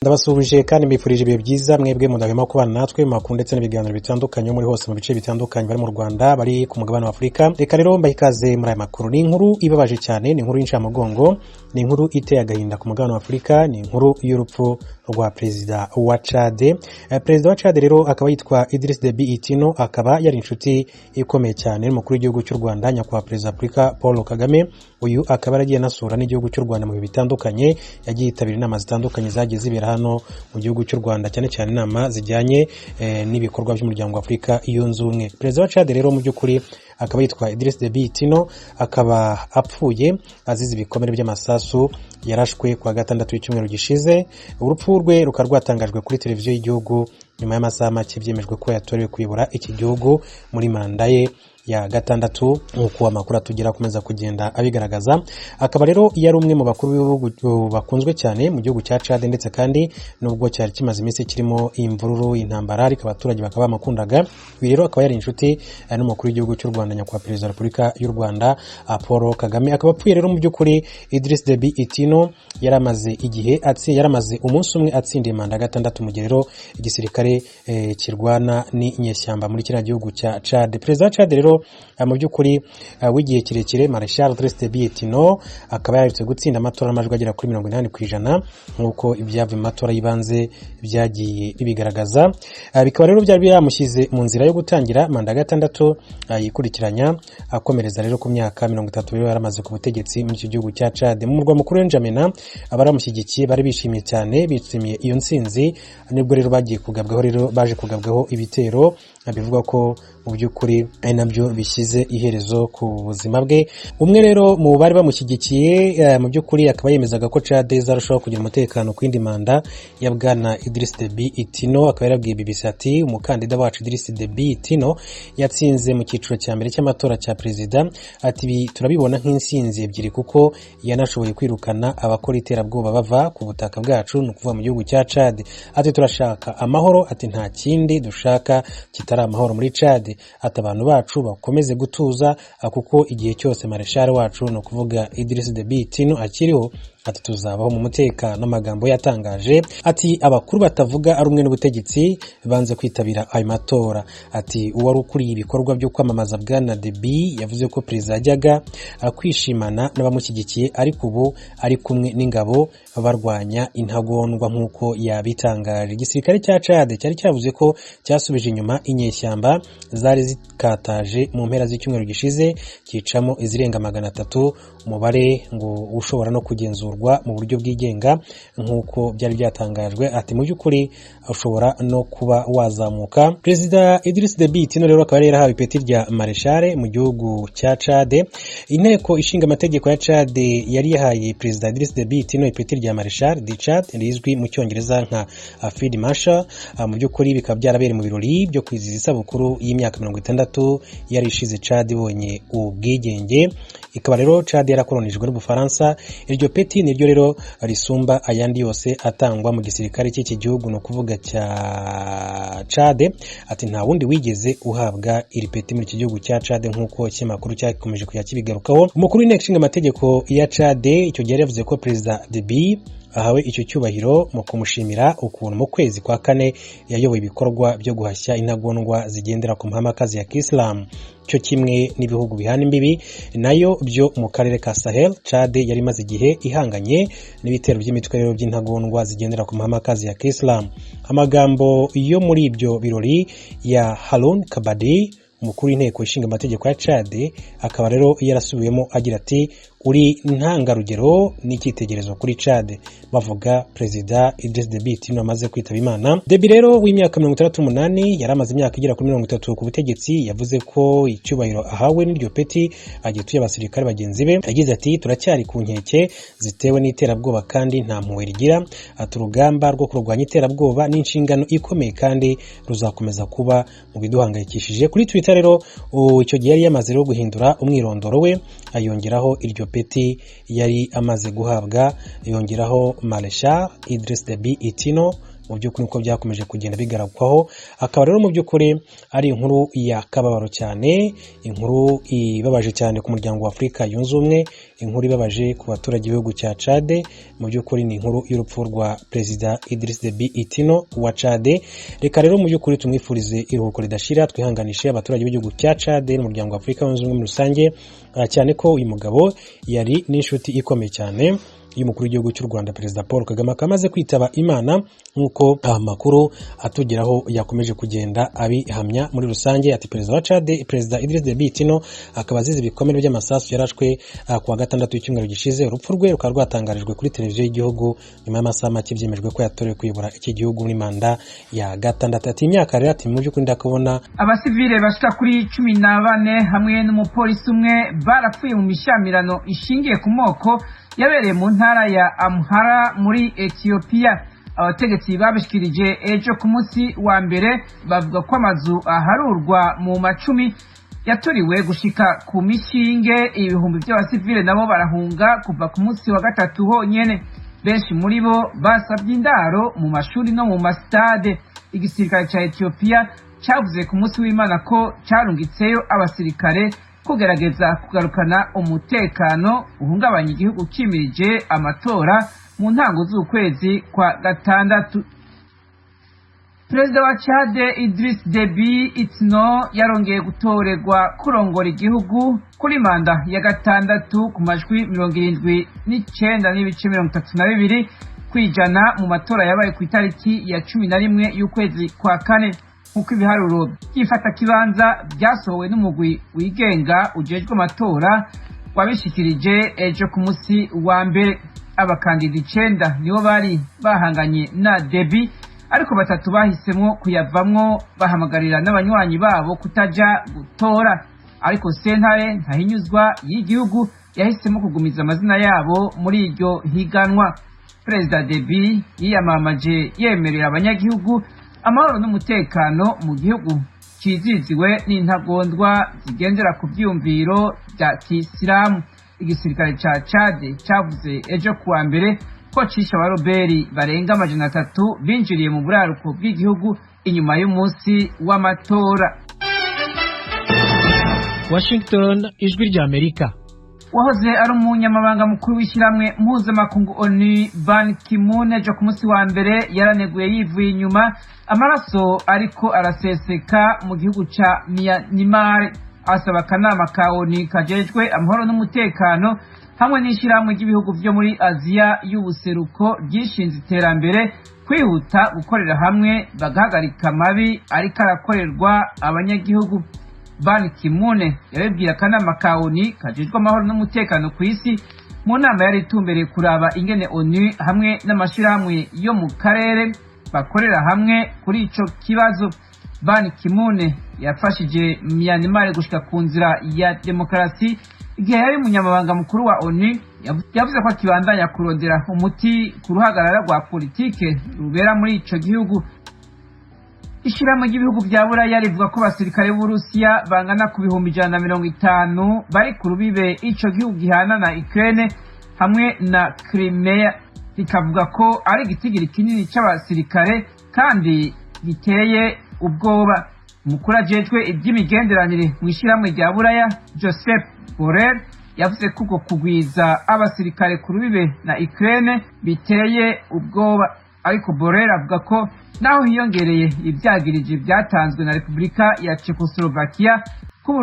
Ndabasubije kandi mbifurije ibihe byiza mwebwe mudahwema kubana natwe mu makuru ndetse n'ibiganiro bitandukanye muri hose mu bice bitandukanye bari mu Rwanda bari ku mugabane wa Afurika. Reka rero mbahe ikaze muri aya makuru. Ni inkuru ibabaje cyane, ni inkuru y'incamugongo, ni inkuru iteye agahinda ku mugabane wa Afurika, ni inkuru y'urupfu rwa perezida wa Chad. Perezida wa Chad rero akaba yitwa Idriss Déby Itno, akaba yari inshuti ikomeye cyane n'umukuru w'igihugu cy'u Rwanda nyakubahwa perezida wa Afurika Paul Kagame. Uyu akaba yaragiye nasura n'igihugu cy'u Rwanda mu bihe bitandukanye, yagiye yitabira inama zitandukanye zagiye zibera hano mu gihugu cy'u Rwanda, cyane cyane inama zijyanye n'ibikorwa by'umuryango wa Afurika yunze ubumwe. Perezida wa Chad rero mu by'ukuri akaba yitwa Idriss Déby Itno, akaba apfuye azize ibikomere by'amasasu yarashwe kwa gatandatu w'icyumweru gishize. Urupfu rwe rukaba rwatangajwe kuri televiziyo y'igihugu nyuma y'amasaha make byemejwe ko yatorewe kuyobora iki gihugu muri manda ye ya gatandatu, nk'uko amakuru atugera akomeza kugenda abigaragaza. Akaba rero yari umwe mu bakuru b'ibihugu bakunzwe cyane mu gihugu cya Chad, ndetse kandi nubwo cyari kimaze iminsi kirimo imvururu, intambara, ariko abaturage bakaba bamukundaga. Ibi rero akaba yari inshuti n'umukuru w'igihugu cy'u Rwanda nyakubahwa perezida wa Repubulika y'u Rwanda Paul Kagame. Akaba apfuye rero mu by'ukuri Idriss Déby Itno yaramaze igihe yaramaze umunsi umwe atsindiye manda ya gatandatu mu gihe rero igisirikare kirwana n'inyeshyamba muri kiriya gihugu cya Chad. Perezida wa Chad rero mu by'ukuri w'igihe kirekire Marshal Idriss Déby Itno akaba yaretse gutsinda amatora n'amajwi agera kuri 80% nk'uko ibyavuye mu matora y'ibanze byagiye bibigaragaza. Bikaba rero byari byamushyize mu nzira yo gutangira manda ya gatandatu yikurikiranya, akomereza rero ku myaka 30 rero yaramaze ku butegetsi muri iki gihugu cya Chad. Mu murwa mukuru N'Djamena abaramushyigikiye bari bishimiye cyane, bishimiye iyo nsinzi, nibwo rero bagiye kugabwaho rero baje kugabwaho ibitero bivuga ko mu by'ukuri ari nabyo bishyize iherezo ku buzima bwe. Umwe rero mu bari bamushyigikiye mu by'ukuri akaba yemezaga ko Chad izarushaho kugira umutekano ku yindi manda ya bwana Idriss Déby Itno. Akaba yarabwiye BBC ati umukandida wacu Idriss Déby Itno yatsinze mu cyiciro cya mbere cy'amatora cya perezida, ati turabibona nk'insinzi ebyiri kuko yanashoboye kwirukana abakora iterabwoba bava ku butaka bwacu, ni ukuvuga mu gihugu cya Chad. Ati turashaka amahoro, ati nta kindi dushaka kitari amahoro muri Chad. Ati abantu bacu bakomeze gutuza kuko igihe cyose Marshal wacu ni ukuvuga Idriss Déby Itno akiriho, ati tuzabaho mu mutekano. Amagambo yatangaje ati abakuru batavuga ari umwe n'ubutegetsi banze kwitabira ayo matora. Ati uwari ukuriye ibikorwa byo kwamamaza bwana Déby yavuze ko perezida yajyaga kwishimana n'abamushyigikiye, ariko ubu ari kumwe n'ingabo barwanya intagondwa nk'uko yabitangaje. Igisirikare cya Chad cyari cyavuze ko cyasubije inyuma inyeshyamba zari zikataje mu mpera z'icyumweru gishize, kicamo izirenga 300, umubare ngo ushobora no kugenzurwa mu buryo bwigenga nk'uko byari byatangajwe. Ati mu by'ukuri ushobora no kuba wazamuka. Perezida Idriss Déby Itno rero akaba yarahawe ipeti rya Marshal mu gihugu cya Chad. Inteko ishinga amategeko ya Chad yari yahaye perezida Idriss Déby Itno ipeti rya Marshal de Chad, rizwi mu cyongereza nka Field Marshal. Mu by'ukuri bikaba byarabereye mu birori byo kwizihiza isabukuru y'imyaka 60 yari ishize Chad ibonye ubwigenge. Ikaba rero Chad yarakolonijwe n'Ubufaransa. Iryo peti niryo rero risumba ayandi yose atangwa mu gisirikare cy'iki gihugu, no kuvuga cya Chad. Ati nta wundi wigeze uhabwa iri peti muri iki gihugu cya Chad nk'uko ikinyamakuru cyakomeje kuyakibigarukaho. Umukuru w'inteko ishinga amategeko ya Chad icyo gihe yavuze ko perezida Déby ahawe icyo cyubahiro mu kumushimira ukuntu mu kwezi kwa kane yayoboye ibikorwa byo guhashya intagondwa zigendera ku mahame ya Kisilamu, cyo kimwe n'ibihugu bihana imbibi nayo byo mu karere ka Sahel. Chad yari maze igihe ihanganye n'ibitero by'imitwe rero by'intagondwa zigendera ku mahame ya Kisilamu. Amagambo yo muri ibyo birori ya Haroun Kabadi, umukuru w'inteko ishinga amategeko ya Chad, akaba rero yarasubiyemo agira ati uri ntangarugero n'icyitegererezo kuri Chad, bavuga perezida Idriss Déby Itno amaze kwitaba Imana. Déby rero w'imyaka 68 yari amaze imyaka igera kuri 30 ku butegetsi, yavuze ko icyubahiro ahawe n'iryo peti agituye abasirikare bagenzi be. Yagize ati turacyari ku nkeke zitewe n'iterabwoba kandi nta mpuhwe rigira. Ati urugamba rwo kurwanya iterabwoba n'inshingano ikomeye kandi ruzakomeza kuba mu biduhangayikishije. Kuri Twitter rero icyo gihe yari yamaze rero guhindura umwirondoro we, ayongeraho iryo peti yari amaze guhabwa, yongeraho Marshal Idriss Déby Itno mu by'ukuri uko byakomeje kugenda bigarukwaho, akaba rero mu by'ukuri ari inkuru ya kababaro cyane, inkuru ibabaje cyane ku muryango wa Afurika yunze ubumwe, inkuru ibabaje ku baturage b'igihugu cya Chad. Mu by'ukuri ni inkuru y'urupfu rwa Perezida Idriss Deby Itno wa Chad. Reka rero mu by'ukuri tumwifurize iruhuko ridashira, twihanganishe abaturage b'igihugu cya Chad n'umuryango wa Afurika yunze ubumwe muri rusange, cyane ko uyu mugabo yari n'inshuti ikomeye cyane y'umukuru w'igihugu cy'u Rwanda Perezida Paul Kagame, akamaze kwitaba Imana nk'uko amakuru atugeraho yakomeje kugenda abihamya muri rusange. Ati Perezida wa Chad, Perezida Idriss Deby Itno, akaba azize ibikomere by'amasasu yarashwe kuwa gatandatu w'icyumweru gishize. Urupfu rwe rukaba rwatangarijwe kuri televiziyo y'igihugu nyuma y'amasaha make byemejwe ko yatorewe kuyobora iki gihugu muri manda ya gatandatu. Ati imyaka rero, ati mu by'ukuri ndakubona abasivile bashika kuri 14 hamwe n'umupolisi umwe barapfuye mu mishamirano ishingiye ku moko yabereye mu ntara ya Amhara muri Ethiopia. Abategetsi babishikirije ejo ku munsi wa mbere bavuga ko amazu aharurwa mu macumi yaturiwe gushika ku mishinge, ibihumbi by'abasivile nabo barahunga kuva ku munsi wa gatatu honyene. Benshi muri bo basabye indaro mu mashuri no mu mastade. Igisirikare ca Ethiopia cyavuze ku munsi w'Imana ko carungitseyo abasirikare kugerageza kugarukana umutekano uhungabanya igihugu cimirije amatora mu ntango z'ukwezi kwa gatandatu. Perezida wa Chad Idriss Deby Itno yarongeye gutorerwa kurongora igihugu kuri manda ya gatandatu ku majwi 79.32% kwijana mu matora yabaye ku itariki ya 11 y'ukwezi kwa kane. Nk'uko ibiharuro byifata kibanza byasohowe n'umugwi wigenga ujejwe amatora wabishikirije ejo ku munsi wa mbere. Abakandida 9 nibo bari bahanganye na Deby, ariko 3 bahisemo kuyavamwo bahamagarira n'abanywanyi babo kutaja gutora. Ariko sentare ntahinyuzwa y'igihugu yahisemo kugumiza amazina yabo muri iryo higanwa. Perezida Deby yiyamamaje yemerera abanyagihugu amahoro n'umutekano mu gihugu ciziziwe n'intagondwa zigendera ku byumviro bya Kisilamu. Igisirikare ca Chad cavuze ejo kuwa mbere ko cisha abaroberi barenga 300 binjiriye mu buraruko bw'igihugu inyuma y'umunsi w'amatora. Washington, ijwi rya Amerika. Wahoze ari umunyamabanga mukuru w'ishyirahamwe mpuzamakungu ONU Ban Ki-moon ejo ku munsi wa mbere yaraneguye yivuye inyuma amaraso ariko araseseka mu gihugu ca Myanmar. Asaba akanama ka ONU kajejwe amahoro n'umutekano hamwe n'ishyirahamwe ry'ibihugu byo muri Aziya y'ubuseruko ryishinze iterambere kwihuta gukorera hamwe bagahagarika amabi ariko arakorerwa abanyagihugu. Ban Ki-moon yabibwira akanama ka ONU kajejwe amahoro n'umutekano ku isi mu nama yari itumbereye kuraba ingene ONU hamwe n'amashirahamwe yo mu karere bakorera hamwe kuri ico kibazo. Ban Ki-moon yafashije Myanmar gushika ku nzira ya demokarasi igihe yari umunyamabanga mukuru wa ONU. Yavuze ko akibandanya kurondera umuti ku ruhagarara rwa politike rubera muri ico gihugu. Ishirahamwe ry'ibihugu bya Buraya rivuga ko abasirikare b'Uburusiya bangana ku bihumbi 150 bari ku rubibe ico gihugu gihana na Ukraine hamwe na Crimea, rikavuga ko ari igitigiri kinini c'abasirikare kandi giteye ubwoba. Umukuru ajejwe iby'imigenderanire mu ishirahamwe rya Buraya Joseph Borrell yavuze ko uko kugwiza abasirikare ku rubibe na Ukraine biteye ubwoba. Ariko Borrell avuga ko naho hiyongereye ibyagirije byatanzwe na Repubulika ya Czechoslovakia ku